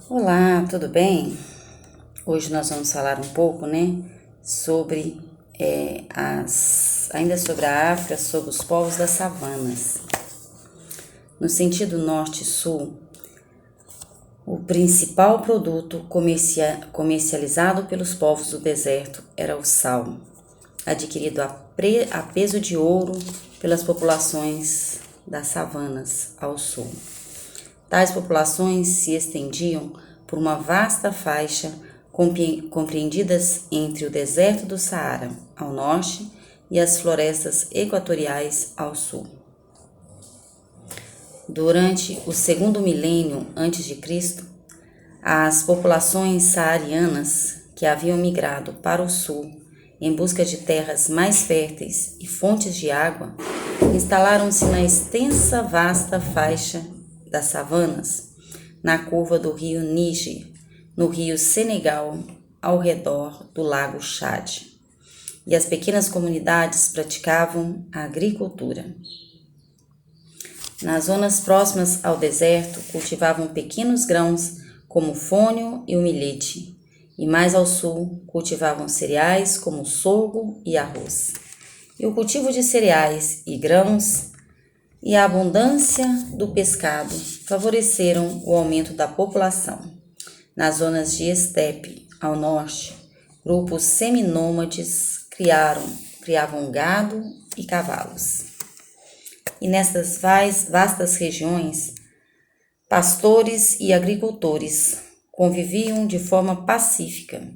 Olá, tudo bem? Hoje nós vamos falar um pouco, sobre ainda sobre a África, sobre os povos das savanas. No sentido norte-sul, o principal produto comercializado pelos povos do deserto era o sal, adquirido a peso de ouro pelas populações das savanas ao sul. Tais populações se estendiam por uma vasta faixa compreendidas entre o deserto do Saara, ao norte, e as florestas equatoriais ao sul. Durante o segundo milênio a.C., as populações saarianas que haviam migrado para o sul em busca de terras mais férteis e fontes de água instalaram-se na extensa vasta faixa das savanas, na curva do rio Níger, no rio Senegal, ao redor do lago Chad. E as pequenas comunidades praticavam a agricultura. Nas zonas próximas ao deserto, cultivavam pequenos grãos como o fônio e o milhete, e mais ao sul cultivavam cereais como o sorgo e arroz. E o cultivo de cereais e grãos e a abundância do pescado favoreceram o aumento da população. Nas zonas de estepe, ao norte, grupos seminômades criavam gado e cavalos. E nestas vastas regiões, pastores e agricultores conviviam de forma pacífica.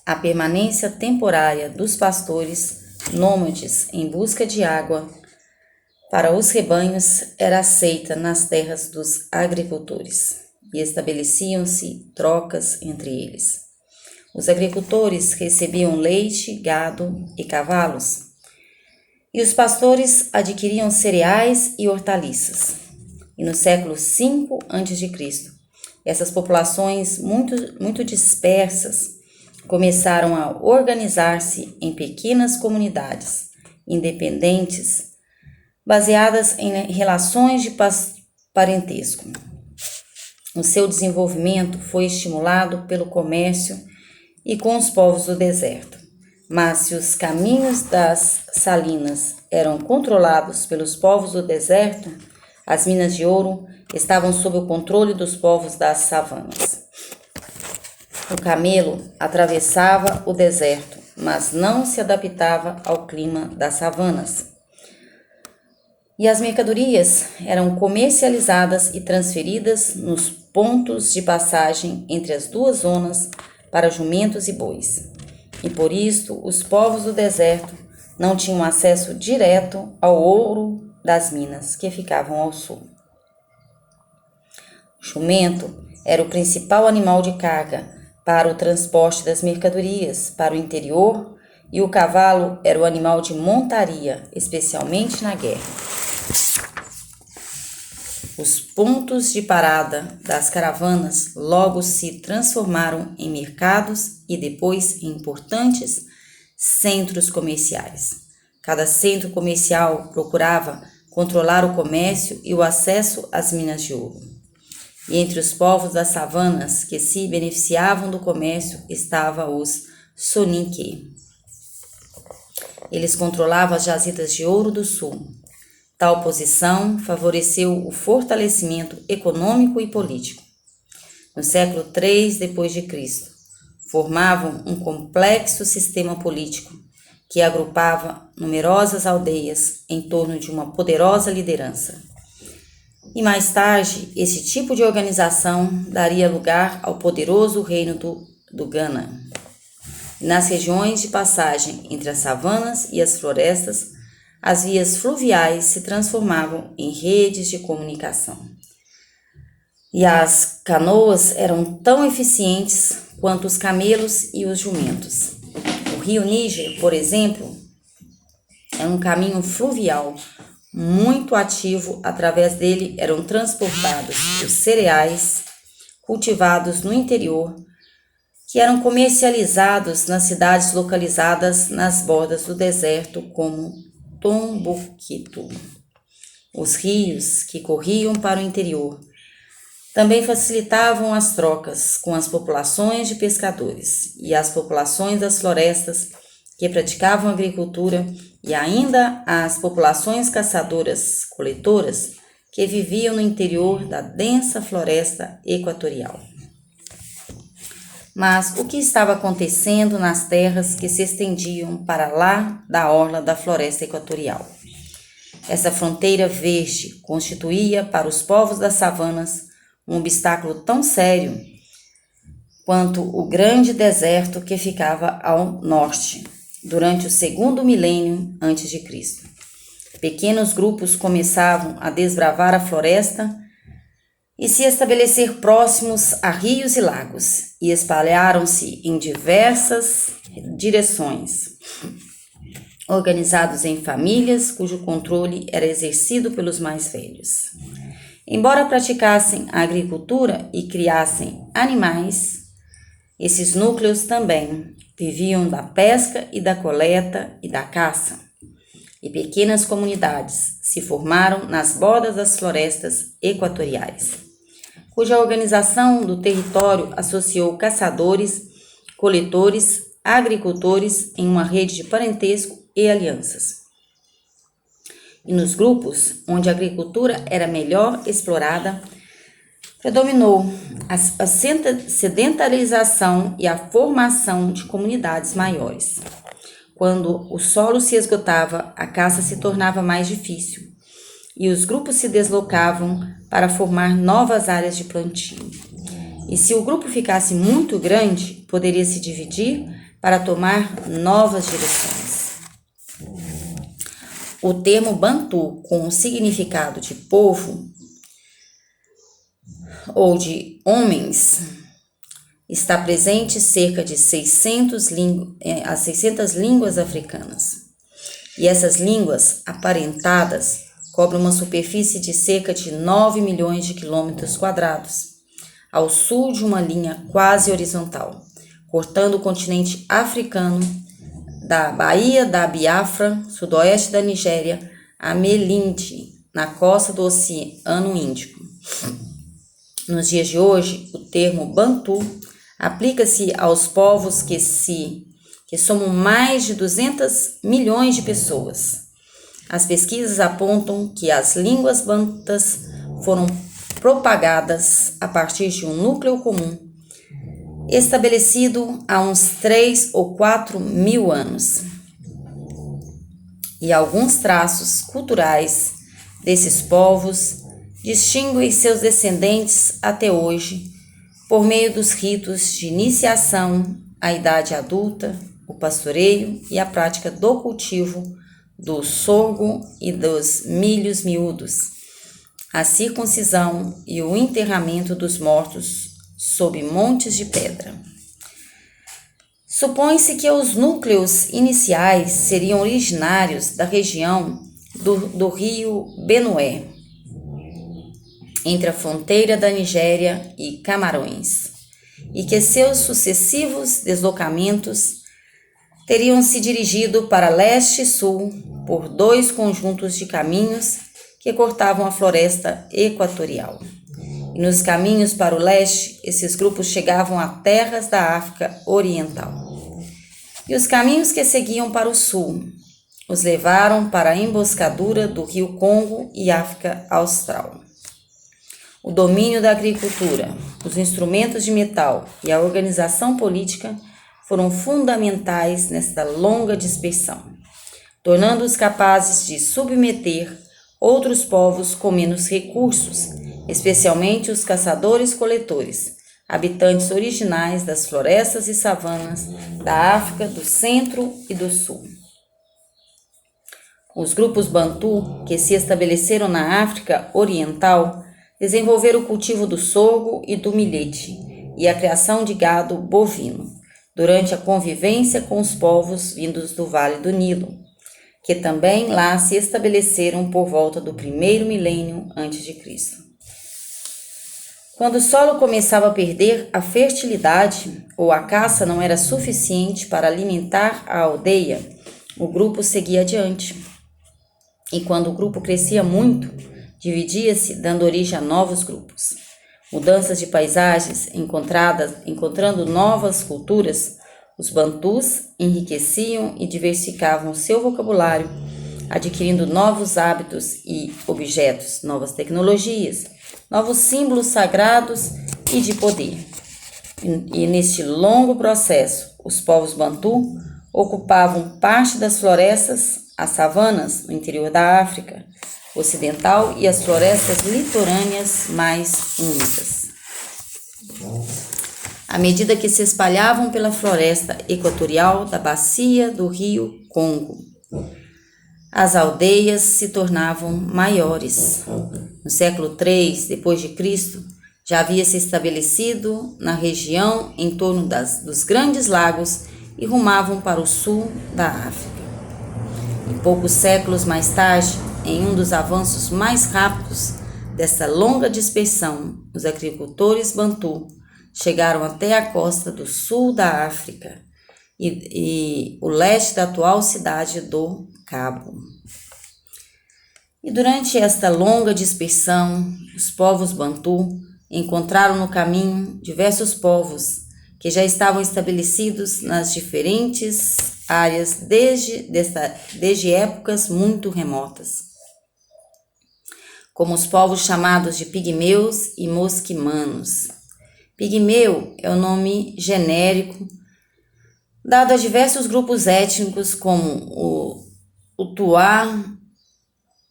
A permanência temporária dos pastores nômades em busca de água para os rebanhos era aceita nas terras dos agricultores e estabeleciam-se trocas entre eles. Os agricultores recebiam leite, gado e cavalos, e os pastores adquiriam cereais e hortaliças. E no século V a.C., essas populações muito dispersas começaram a organizar-se em pequenas comunidades independentes, baseadas em relações de parentesco. O seu desenvolvimento foi estimulado pelo comércio e com os povos do deserto. Mas se os caminhos das salinas eram controlados pelos povos do deserto, as minas de ouro estavam sob o controle dos povos das savanas. O camelo atravessava o deserto, mas não se adaptava ao clima das savanas. E as mercadorias eram comercializadas e transferidas nos pontos de passagem entre as duas zonas para jumentos e bois. E por isto os povos do deserto não tinham acesso direto ao ouro das minas que ficavam ao sul. O jumento era o principal animal de carga para o transporte das mercadorias para o interior, e o cavalo era o animal de montaria, especialmente na guerra. Os pontos de parada das caravanas logo se transformaram em mercados e depois em importantes centros comerciais. Cada centro comercial procurava controlar o comércio e o acesso às minas de ouro. E entre os povos das savanas que se beneficiavam do comércio estavam os Soninké. Eles controlavam as jazidas de ouro do sul. Tal posição favoreceu o fortalecimento econômico e político. No século III d.C., formavam um complexo sistema político que agrupava numerosas aldeias em torno de uma poderosa liderança. E mais tarde, esse tipo de organização daria lugar ao poderoso reino do Ghana. Nas regiões de passagem entre as savanas e as florestas, as vias fluviais se transformavam em redes de comunicação. E as canoas eram tão eficientes quanto os camelos e os jumentos. O rio Níger, por exemplo, é um caminho fluvial muito ativo. Através dele eram transportados os cereais cultivados no interior, que eram comercializados nas cidades localizadas nas bordas do deserto, como Tombuctu. Os rios que corriam para o interior Também facilitavam as trocas com as populações de pescadores e as populações das florestas que praticavam agricultura e ainda as populações caçadoras-coletoras que viviam no interior da densa floresta equatorial. Mas o que estava acontecendo nas terras que se estendiam para lá da orla da floresta equatorial? Essa fronteira verde constituía para os povos das savanas um obstáculo tão sério quanto o grande deserto que ficava ao norte, durante o segundo milênio antes de Cristo. Pequenos grupos começavam a desbravar a floresta e se estabelecer próximos a rios e lagos, e espalharam-se em diversas direções, organizados em famílias cujo controle era exercido pelos mais velhos. Embora praticassem a agricultura e criassem animais, esses núcleos também viviam da pesca e da coleta e da caça, e pequenas comunidades se formaram nas bordas das florestas equatoriais, cuja organização do território associou caçadores, coletores, agricultores em uma rede de parentesco e alianças. E nos grupos onde a agricultura era melhor explorada, predominou a sedentarização e a formação de comunidades maiores. Quando o solo se esgotava, a caça se tornava mais difícil e os grupos se deslocavam para formar novas áreas de plantio. E se o grupo ficasse muito grande, poderia se dividir para tomar novas direções. O termo Bantu, com o significado de povo ou de homens, está presente cerca de 600 línguas africanas. E essas línguas aparentadas cobrem uma superfície de cerca de 9 milhões de quilômetros quadrados, ao sul de uma linha quase horizontal, cortando o continente africano da Baía da Biafra, sudoeste da Nigéria, a Melinde, na costa do Oceano Índico. Nos dias de hoje, o termo Bantu aplica-se aos povos que somam mais de 200 milhões de pessoas. As pesquisas apontam que as línguas bantas foram propagadas a partir de um núcleo comum, estabelecido há uns 3 ou 4 mil anos. E alguns traços culturais desses povos distinguem seus descendentes até hoje por meio dos ritos de iniciação à idade adulta, o pastoreio e a prática do cultivo do sorgo e dos milhos miúdos, a circuncisão e o enterramento dos mortos sob montes de pedra. Supõe-se que os núcleos iniciais seriam originários da região do rio Benue, entre a fronteira da Nigéria e Camarões, e que seus sucessivos deslocamentos teriam se dirigido para leste e sul por 2 conjuntos de caminhos que cortavam a floresta equatorial. E nos caminhos para o leste, esses grupos chegavam a terras da África Oriental. E os caminhos que seguiam para o sul os levaram para a emboscadura do rio Congo e África Austral. O domínio da agricultura, os instrumentos de metal e a organização política foram fundamentais nesta longa dispersão, tornando-os capazes de submeter outros povos com menos recursos, especialmente os caçadores-coletores, habitantes originais das florestas e savanas da África do Centro e do Sul. Os grupos Bantu, que se estabeleceram na África Oriental, desenvolveram o cultivo do sorgo e do milhete e a criação de gado bovino, durante a convivência com os povos vindos do Vale do Nilo, que também lá se estabeleceram por volta do 1º milênio a.C. Quando o solo começava a perder a fertilidade ou a caça não era suficiente para alimentar a aldeia, o grupo seguia adiante. E quando o grupo crescia muito, dividia-se, dando origem a novos grupos. mudanças de paisagens encontrando novas culturas, os bantus enriqueciam e diversificavam seu vocabulário, adquirindo novos hábitos e objetos, novas tecnologias, novos símbolos sagrados e de poder. E neste longo processo, os povos bantu ocupavam parte das florestas, as savanas no interior da África Ocidental e as florestas litorâneas mais úmidas. À medida que se espalhavam pela floresta equatorial da bacia do rio Congo, as aldeias se tornavam maiores. No século III d.C., já havia se estabelecido na região em torno dos grandes lagos e rumavam para o sul da África. E poucos séculos mais tarde, em um dos avanços mais rápidos dessa longa dispersão, os agricultores bantu chegaram até a costa do sul da África e o leste da atual cidade do Cabo. E durante esta longa dispersão, os povos bantu encontraram no caminho diversos povos que já estavam estabelecidos nas diferentes áreas desde épocas muito remotas, como os povos chamados de pigmeus e mosquimanos. Pigmeu é o nome genérico dado a diversos grupos étnicos como o Tuá,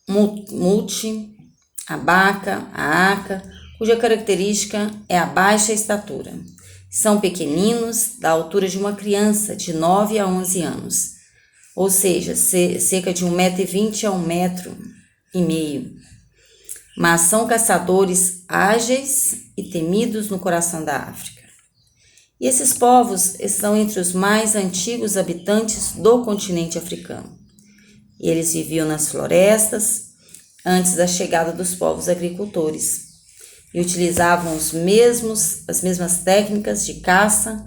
Muti, a Baca, a Aca, cuja característica é a baixa estatura. São pequeninos, da altura de uma criança de 9 a 11 anos, ou seja, cerca de 1,20 m a 1,5 m, mas são caçadores ágeis e temidos no coração da África. E esses povos estão entre os mais antigos habitantes do continente africano. Eles viviam nas florestas antes da chegada dos povos agricultores e utilizavam as mesmas técnicas de caça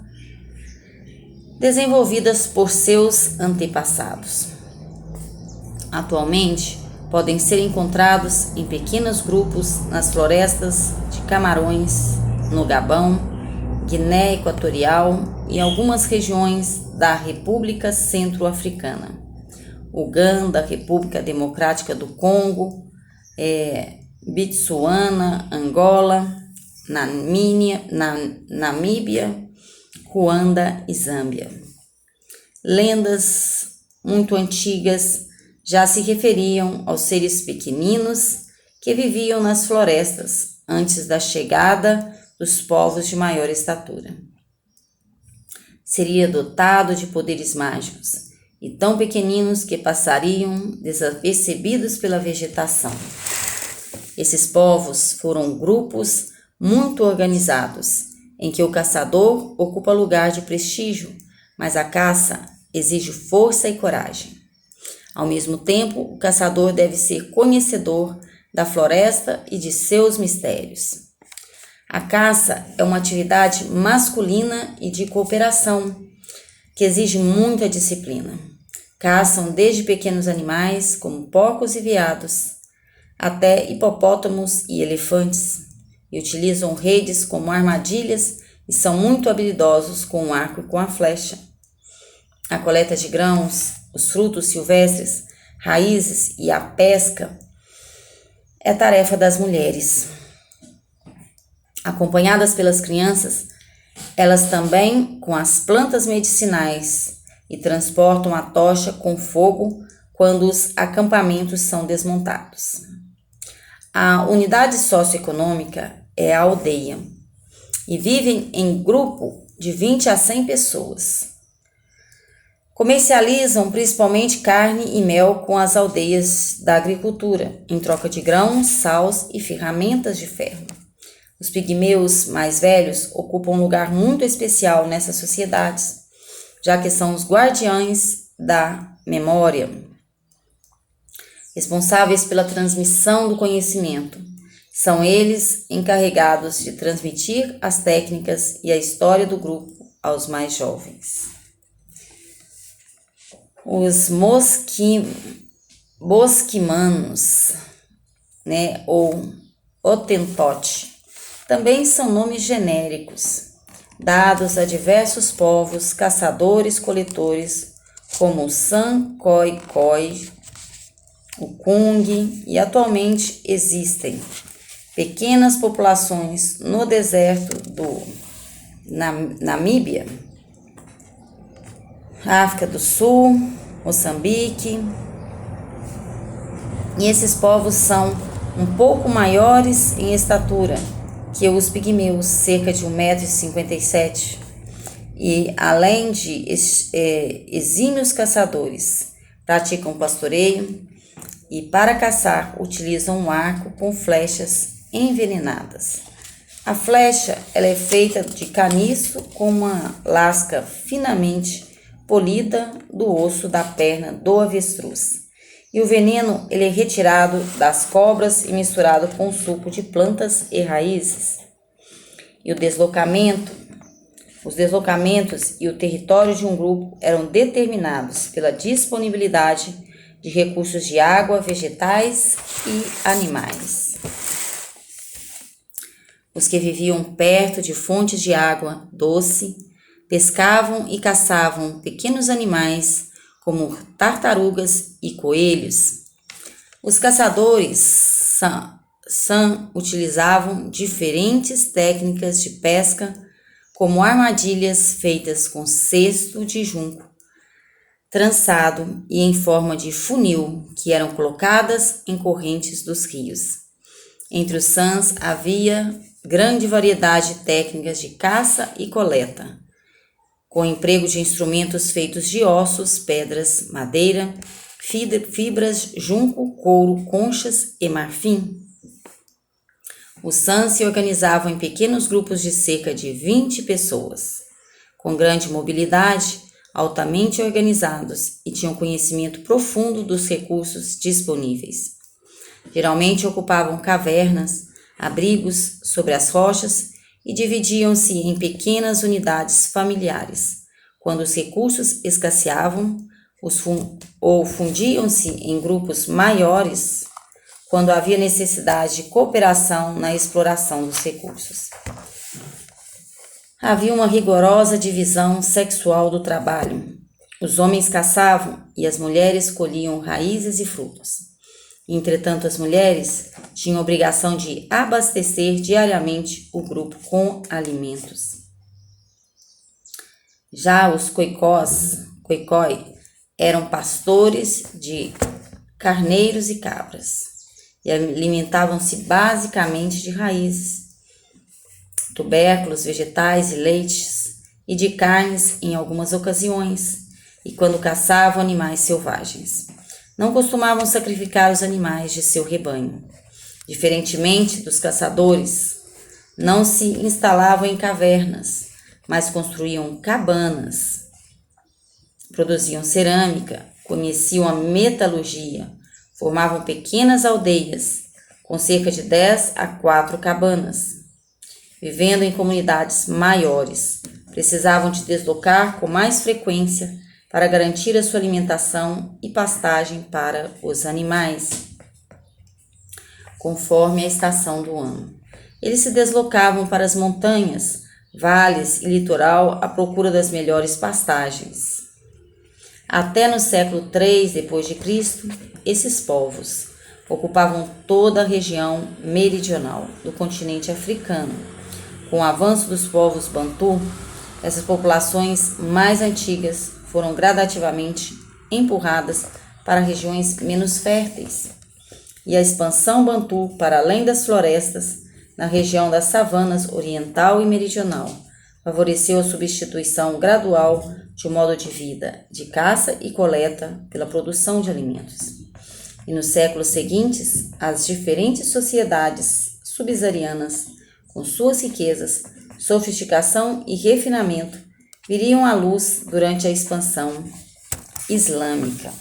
desenvolvidas por seus antepassados. Atualmente, podem ser encontrados em pequenos grupos nas florestas de Camarões, no Gabão, Guiné Equatorial e algumas regiões da República Centro-Africana, Uganda, República Democrática do Congo, Botsuana, Angola, Namíbia, Ruanda e Zâmbia. Lendas muito antigas já se referiam aos seres pequeninos que viviam nas florestas antes da chegada dos povos de maior estatura. Seria dotado de poderes mágicos e tão pequeninos que passariam desapercebidos pela vegetação. Esses povos foram grupos muito organizados, em que o caçador ocupa lugar de prestígio, mas a caça exige força e coragem. Ao mesmo tempo, o caçador deve ser conhecedor da floresta e de seus mistérios. A caça é uma atividade masculina e de cooperação, que exige muita disciplina. Caçam desde pequenos animais, como porcos e veados, até hipopótamos e elefantes, e utilizam redes como armadilhas e são muito habilidosos com o arco e com a flecha. A coleta de grãos, os frutos silvestres, raízes e a pesca é tarefa das mulheres. Acompanhadas pelas crianças, elas também com as plantas medicinais e transportam a tocha com fogo quando os acampamentos são desmontados. A unidade socioeconômica é a aldeia e vivem em grupo de 20 a 100 pessoas. Comercializam principalmente carne e mel com as aldeias da agricultura, em troca de grãos, sal e ferramentas de ferro. Os pigmeus mais velhos ocupam um lugar muito especial nessas sociedades, já que são os guardiães da memória, responsáveis pela transmissão do conhecimento. São eles encarregados de transmitir as técnicas e a história do grupo aos mais jovens. Os mosquimanos, ou Otentote, também são nomes genéricos, dados a diversos povos caçadores-coletores, como o San Khoi Khoi, o Kung, e atualmente existem pequenas populações no deserto do Namíbia, África do Sul, Moçambique, e esses povos são um pouco maiores em estatura que os pigmeus, cerca de 1,57 m, e além de exímios caçadores, praticam pastoreio e para caçar utilizam um arco com flechas envenenadas. A flecha ela é feita de caniço com uma lasca finamente polida do osso da perna do avestruz. E o veneno ele é retirado das cobras e misturado com o suco de plantas e raízes. E os deslocamentos e o território de um grupo eram determinados pela disponibilidade de recursos de água, vegetais e animais. Os que viviam perto de fontes de água doce pescavam e caçavam pequenos animais como tartarugas e coelhos. Os caçadores San utilizavam diferentes técnicas de pesca, como armadilhas feitas com cesto de junco trançado e em forma de funil, que eram colocadas em correntes dos rios. Entre os Sans havia grande variedade de técnicas de caça e coleta, com emprego de instrumentos feitos de ossos, pedras, madeira, fibras, junco, couro, conchas e marfim. Os Sans se organizavam em pequenos grupos de cerca de 20 pessoas, com grande mobilidade, altamente organizados e tinham conhecimento profundo dos recursos disponíveis. Geralmente ocupavam cavernas, abrigos sobre as rochas e dividiam-se em pequenas unidades familiares. Quando os recursos escasseavam, ou fundiam-se em grupos maiores, quando havia necessidade de cooperação na exploração dos recursos. Havia uma rigorosa divisão sexual do trabalho. Os homens caçavam e as mulheres colhiam raízes e frutos. Entretanto, as mulheres tinham a obrigação de abastecer diariamente o grupo com alimentos. Já os Khoikhoi eram pastores de carneiros e cabras e alimentavam-se basicamente de raízes, tubérculos, vegetais e leites, e de carnes em algumas ocasiões, e quando caçavam animais selvagens. Não costumavam sacrificar os animais de seu rebanho. Diferentemente dos caçadores, não se instalavam em cavernas, mas construíam cabanas, produziam cerâmica, conheciam a metalurgia, formavam pequenas aldeias com cerca de 10 a 4 cabanas. Vivendo em comunidades maiores, precisavam de deslocar com mais frequência para garantir a sua alimentação e pastagem para os animais, conforme a estação do ano. Eles se deslocavam para as montanhas, vales e litoral à procura das melhores pastagens. Até no século III d.C., esses povos ocupavam toda a região meridional do continente africano. Com o avanço dos povos Bantu, essas populações mais antigas foram gradativamente empurradas para regiões menos férteis, e a expansão Bantu para além das florestas, na região das savanas oriental e meridional, favoreceu a substituição gradual de um modo de vida de caça e coleta pela produção de alimentos. E nos séculos seguintes, as diferentes sociedades subsaarianas, com suas riquezas, sofisticação e refinamento, viriam à luz durante a expansão islâmica.